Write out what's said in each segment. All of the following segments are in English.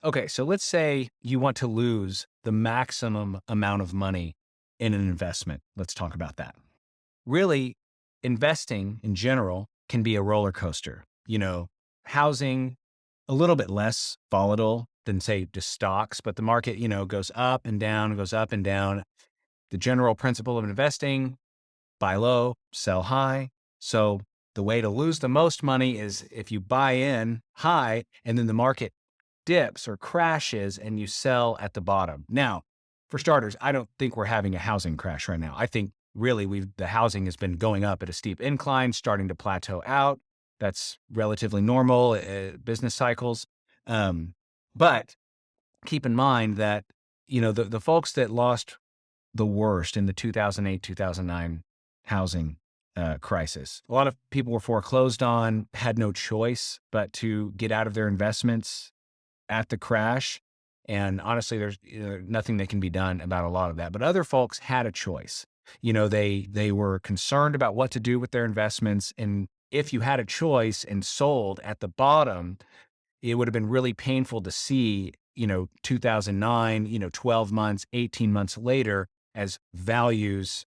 Okay, so let's say you want to lose the maximum amount of money in an investment. Let's talk about that. Really, investing in general can be a roller coaster. Housing, a little bit less volatile than, say, just stocks, but the market, goes up and down, goes up and down. The general principle of investing: buy low, sell high. So the way to lose the most money is if you buy in high and then the market dips or crashes and you sell at the bottom. Now, for starters, I don't think we're having a housing crash right now. I think really the housing has been going up at a steep incline, starting to plateau out. That's relatively normal business cycles. Um, but keep in mind that the folks that lost the worst in the 2008 2009 housing crisis, a lot of people were foreclosed on, had no choice but to get out of their investments at the crash. And honestly, there's nothing that can be done about a lot of that. But other folks had a choice. They were concerned about what to do with their investments. And if you had a choice and sold at the bottom, it would have been really painful to see, 2009, 12 months, 18 months later, as values,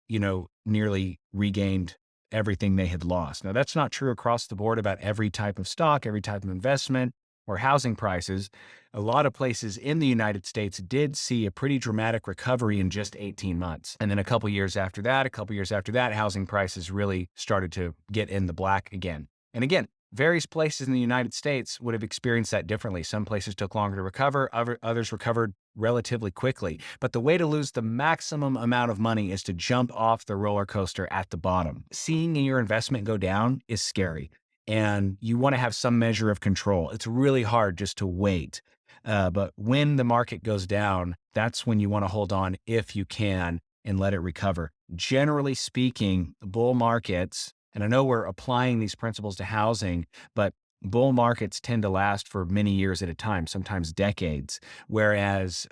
nearly regained everything they had lost. Now, that's not true across the board about every type of stock, every type of investment, or housing prices. A lot of places in the United States did see a pretty dramatic recovery in just 18 months. And then a couple years after that, housing prices really started to get in the black again. And again, various places in the United States would have experienced that differently. Some places took longer to recover, others recovered relatively quickly. But the way to lose the maximum amount of money is to jump off the roller coaster at the bottom. Seeing your investment go down is scary, and you want to have some measure of control. It's really hard just to wait. But when the market goes down, that's when you want to hold on if you can and let it recover. Generally speaking, bull markets, and I know we're applying these principles to housing, but bull markets tend to last for many years at a time, sometimes decades, whereas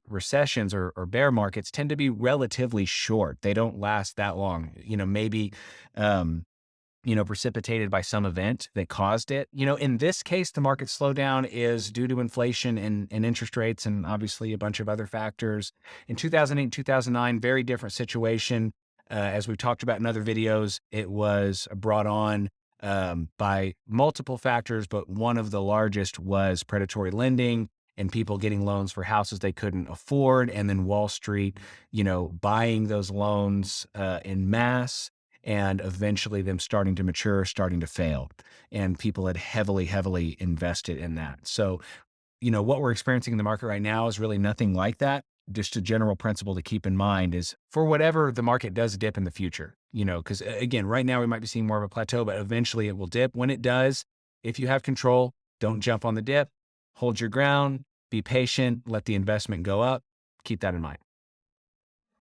recessions or bear markets tend to be relatively short. They don't last that long. Maybe um, precipitated by some event that caused it. In this case, the market slowdown is due to inflation and interest rates and obviously a bunch of other factors. In 2008 and 2009, very different situation. As we've talked about in other videos, it was brought on by multiple factors, but one of the largest was predatory lending and people getting loans for houses they couldn't afford, and then Wall Street, buying those loans in mass, and eventually them starting to mature, starting to fail. And people had heavily, heavily invested in that. So, what we're experiencing in the market right now is really nothing like that. Just a general principle to keep in mind is for whatever the market does dip in the future, because again, right now we might be seeing more of a plateau, but eventually it will dip. When it does, if you have control, don't jump on the dip, hold your ground, be patient, let the investment go up. Keep that in mind.